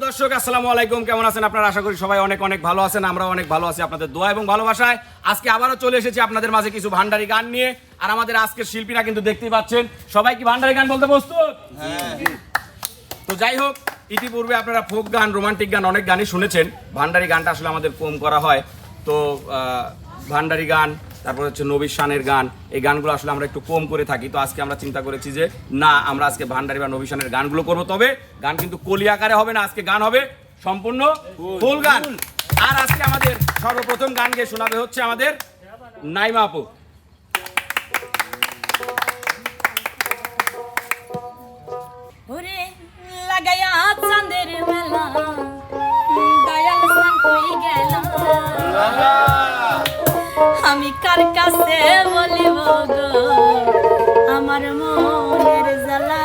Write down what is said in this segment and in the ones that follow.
দর্শক আসসালামু আলাইকুম, কেমন আছেন আপনারা? আশা করি সবাই অনেক অনেক ভালো আছেন। আমরা অনেক ভালো আছি আপনাদের দোয়া এবং ভালোবাসায়। আজকে আবারও চলে এসেছি আপনাদের মাঝে কিছু ভান্ডারি গান নিয়ে। আর আমাদের আজকের শিল্পীরা কিন্তু দেখতেই পাচ্ছেন, সবাই কি ভান্ডারি গান বলতে প্রস্তুত? তো যাই হোক, ইতিপূর্বে আপনারা ফোক গান, রোমান্টিক গান অনেক গানই শুনেছেন। ভান্ডারি গানটা আসলে আমাদের কম করা হয়, তো ভান্ডারি গান, তারপর হচ্ছে নবী শানের গান, এই গানগুলো আসলে আমরা একটু কম করে থাকি। তো আজকে আমরা চিন্তা করেছি যে না, আমরা আজকে ভান্ডারি বা নবী শানের গানগুলো করবো। তবে গান কিন্তু কলি আকারে হবে না, আজকে গান হবে সম্পূর্ণ ফুল গান। আর আজকে আমাদের সর্বপ্রথম গান গেয়ে শোনাবে হচ্ছে আমাদের নাইমা আপু। ওরে লাগাইয়া চাঁদের মেলা দয়াল সান কই গেল, আমি কার কাছে বলিব গো আমার মনের জ্বালা।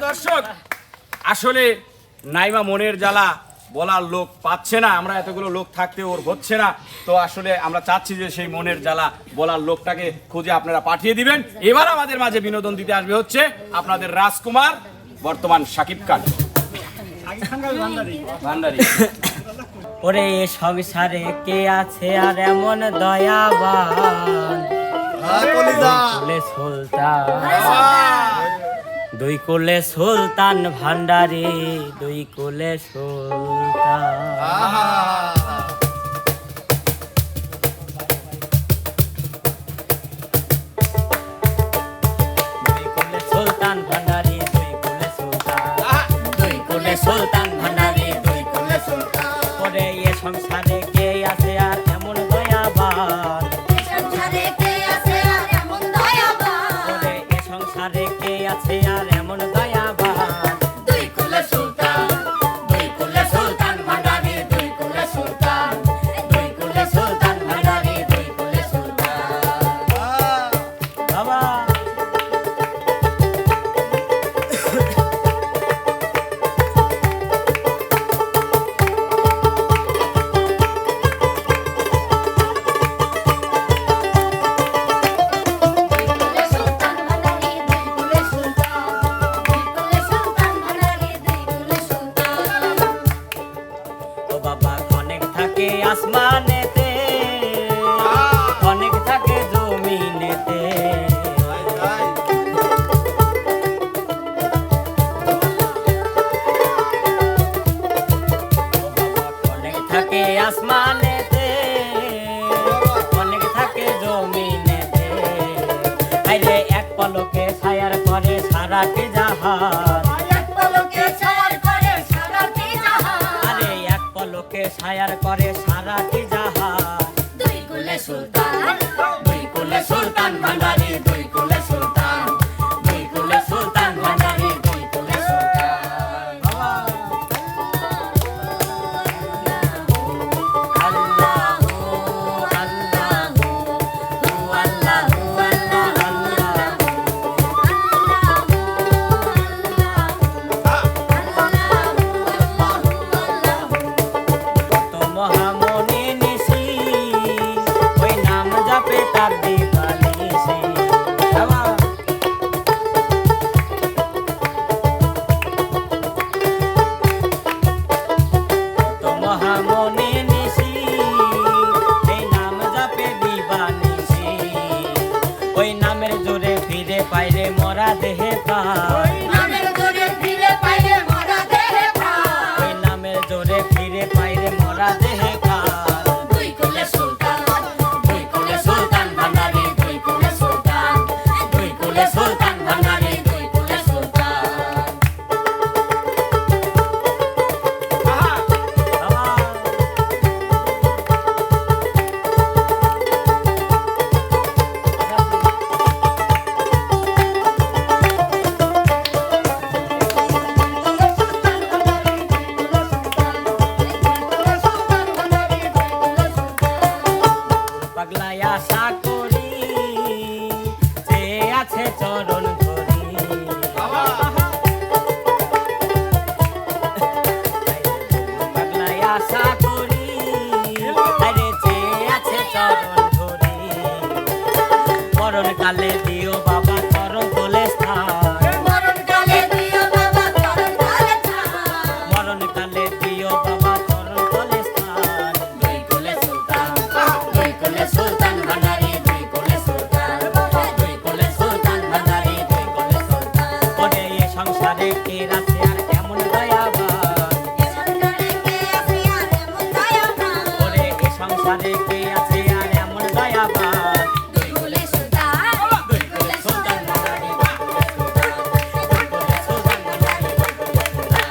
দর্শক, আসলে নাইমা মনের জ্বালা বলার লোক পাচ্ছে না, আমরা এতগুলো লোক থাকতে ওর হচ্ছে না, তো আসলে আমরা চাচ্ছি যে সেই মনের জ্বালা বলার লোকটাকে খুঁজে আপনারা পাঠিয়ে দিবেন। এবার আমাদের মাঝে বিনোদন দিতে আসবে হচ্ছে আপনাদের রাজকুমার বর্তমান শাকিব খান ভান্ডারী। ওরে এ সংসারে কে আছে আর এমন দয়াবান, কুলে সুলতান, দুই কুলে সুলতান ভান্ডারী, দুই কুলে সুলতান। দুই কুলে সুলতান ভান্ডারী, দুই কুলে সুলতান, দুই কুলে সুলতান ভান্ডারী, দুই কুলে সুলতান। ওরে এ সংসারে কে আছে আর এমন দয়াবান, সংসারে কে আছে আর এমন দয়াবান, ওরে এ সংসারে কে আছে আর এমন দয়াবান। দুই কুলে সুলতান, দুই কুলে সুলতান ভান্ডারী, দুই কুলে সুলতান, দুই কুলে সুলতান ভান্ডারী, দুই কুলে সুলতান। বাবা কুলে সুলতান ভান্ডারী, দুই কুলে সুলতান, দুই কুলে সুলতান ভান্ডারী, দুই কুলে সুলতান। ও বাবা অনেক থাকে আসমানেতে, অনেক থাকে জমিনেতে, অনেক থাকে আসমানেতে, অনেক থাকে জমিনেতে। আইরে এক পলকে ছায়ার করে সারাটি জাহান, এক পলকে ছায়ার করে সারাটি জাহান, আরে এক পলকে ছায়ার করে সারাটি জাহান। দুই কুলে সুলতান, দুই কুলে সুলতান ভান্ডারী, দুই কুলে সুলতান, দুই কুলে সুলতান ভান্ডারী, দুই কুলে সুলতান। আল্লাহু আল্লাহু আল্লাহু কত মহামনি নিশি, ওই নাম জপে তার দিবানিশি। বাবা কত মহামনি নিশি, এই নাম জপে দিবানিশি। ওই নামের জোরে ফিরে পাইরে মরা দেহে প্রাণ, নামের জোরে ফিরে পাইলে মরা দেহে প্রাণ, ওই নামের জোরে ফিরে পাইরে মরা দেহে প্রাণ। দুই কুলে সুলতান, দুই কুলে সুলতান ভান্ডারী, দুই কুলে সুলতান, দুই কুলে সুলতান ভান্ডারী, দুই কুলে সুলতান। বাবা পাগলায় আশা করি, যে আছে চরণ ধরি। পাগলায় আশা করি, আরে যে আছে চরণ ধরি। মরণকালে দিও বাবা চরণ তোলে স্থান, মরণকালে দিও বাবা চরণ তলে ছান, মরণকালে দিও বাবা চরণ তোলে স্থান। দুই কুলে সুলতান, দুই কুলে সুলতান ভান্ডারী, দুই কুলে সুলতান, দুই কুলে সুলতান ভান্ডারী, দুই কুলে সুলতান। ওরে এ সংসারে কে আছে আর এমন দয়াবান, সংসারে কে আছে আর এমন দয়াবান, ওরে এ সংসারে কে আছে আর এমন দয়াবান। দুই কুলে সুলতান, দুই কুলে সুলতান ভান্ডারী, দুই কুলে সুলতান, দুই কুলে সুলতান ভান্ডারী, দুই কুলে সুলতান।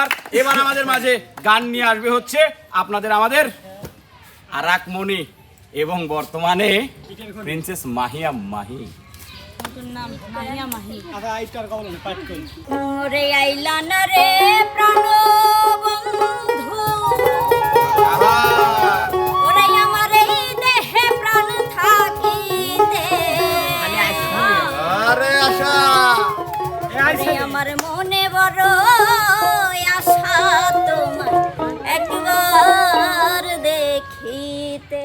এবার এবার আমাদের মাঝে গান নিয়ে আসবে হচ্ছে আপনাদের আমাদের আরাকমণি এবং বর্তমানে প্রিন্সেস মাহিয়া মাহি। নাম মাহিয়া মাহি। ওরে আইলা না রে প্রাণ বন্ধু, ওরে আমার এই দেহে প্রাণ থাকিতে, আরে আশা ওরে আমার মনে বড় আশা তোমার একবার দেখিতে।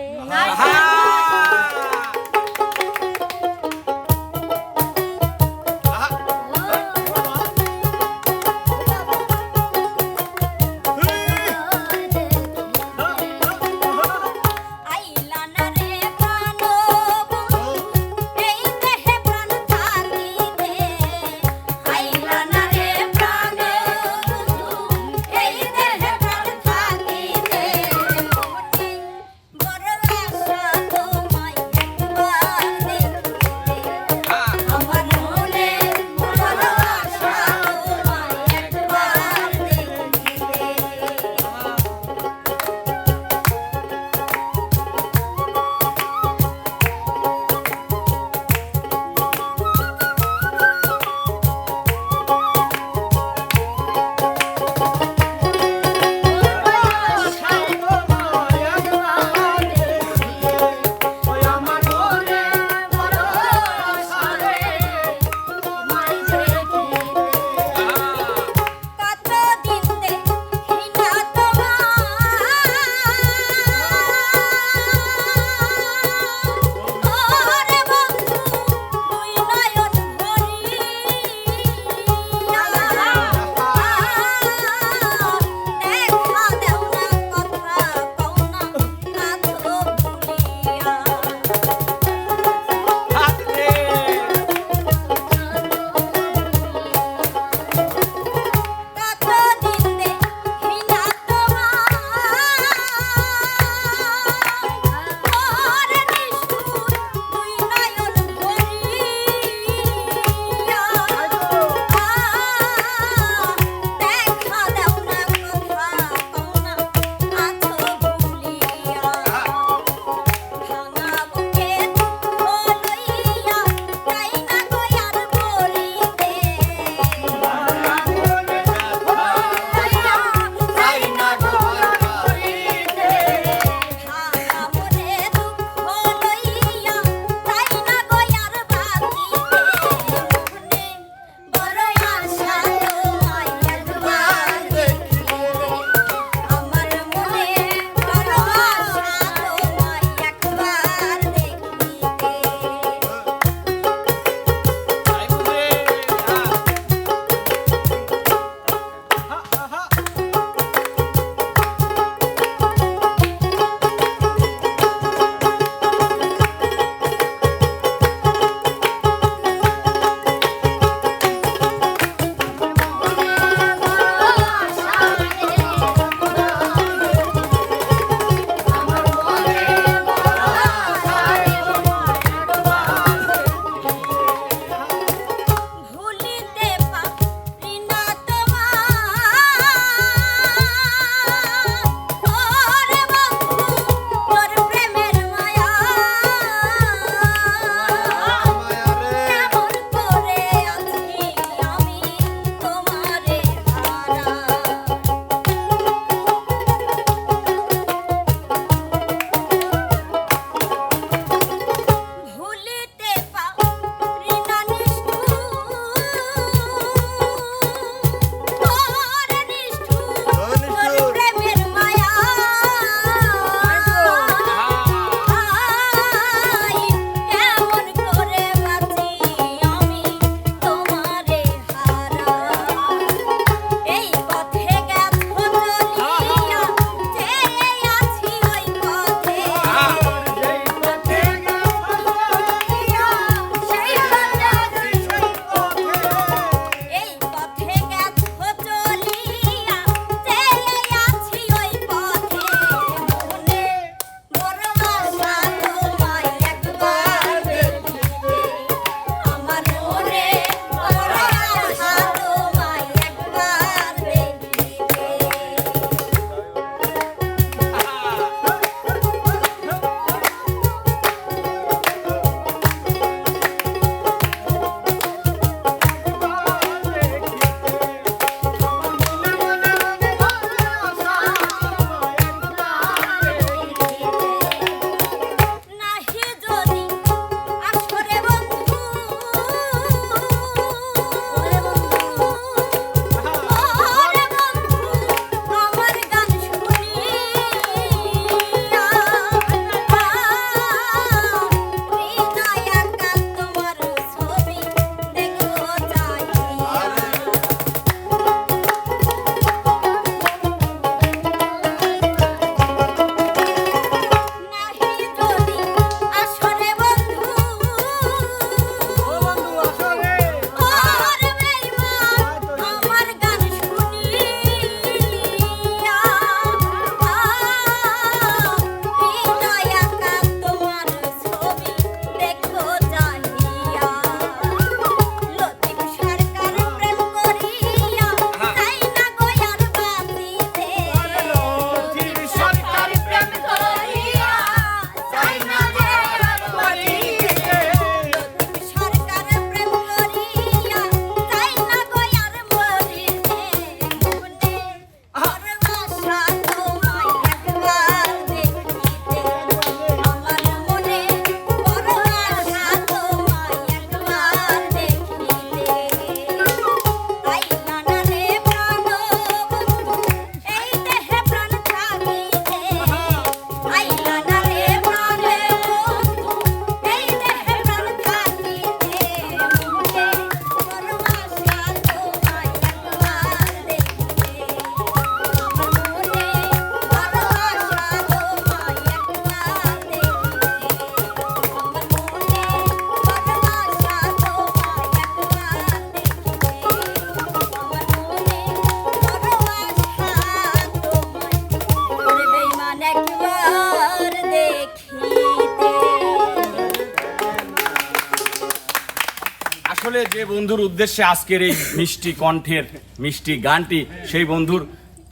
আসলে যে বন্ধুর উদ্দেশ্যে আজকের এই মিষ্টি কণ্ঠের মিষ্টি গানটি, সেই বন্ধুর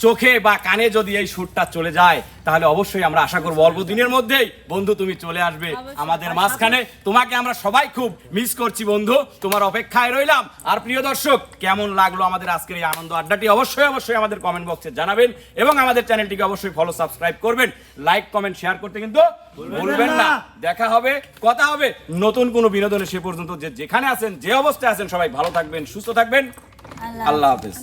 চোখে বা কানে যদি এই সুরটা চলে যায় তাহলে অবশ্যই আমরা আশা করবো অল্প দিনের মধ্যেই বন্ধু তুমি চলে আসবে আমাদের মাঝখানে। তোমাকে আমরা সবাই খুব মিস করছি বন্ধু, তোমার অপেক্ষায় রইলাম। আর প্রিয় দর্শক, কেমন লাগলো আমাদের আজকের এই আনন্দ আড্ডাটি অবশ্যই আমাদের কমেন্ট বক্সে জানাবেন এবং আমাদের চ্যানেলটিকে অবশ্যই ফলো সাবস্ক্রাইব করবেন, লাইক কমেন্ট শেয়ার করতে কিন্তু ভুলবেন না। দেখা হবে, কথা হবে নতুন কোনো বিনোদনে। সে পর্যন্ত যেখানে আছেন, যে অবস্থায় আছেন, সবাই ভালো থাকবেন, সুস্থ থাকবেন। আল্লাহ হাফেজ।